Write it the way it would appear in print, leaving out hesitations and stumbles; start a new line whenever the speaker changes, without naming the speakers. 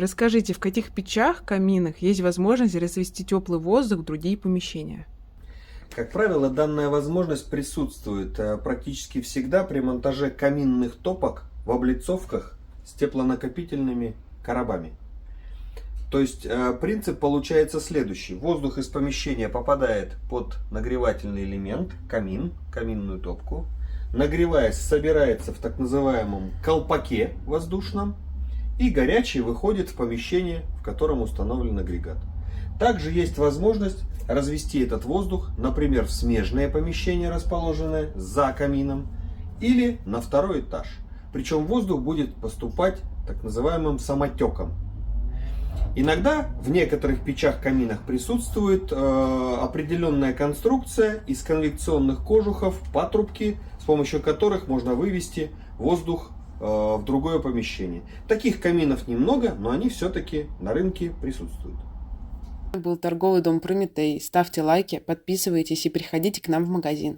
Расскажите, в каких печах, каминах есть возможность развести теплый воздух в другие помещения?
Как правило, данная возможность присутствует практически всегда при монтаже каминных топок в облицовках с теплонакопительными коробами. То есть принцип получается следующий. Воздух из помещения попадает под нагревательный элемент, камин, каминную топку. Нагреваясь, собирается в так называемом колпаке воздушном. И горячий выходит в помещение, в котором установлен агрегат. Также есть возможность развести этот воздух, например, в смежное помещение, расположенное за камином, или на второй этаж. Причем воздух будет поступать так называемым самотеком. Иногда в некоторых печах-каминах присутствует определенная конструкция из конвекционных кожухов, патрубки, с помощью которых можно вывести воздух в другое помещение. Таких каминов немного, но они все-таки на рынке присутствуют.
Это был торговый дом Прометей. Ставьте лайки, подписывайтесь и приходите к нам в магазин.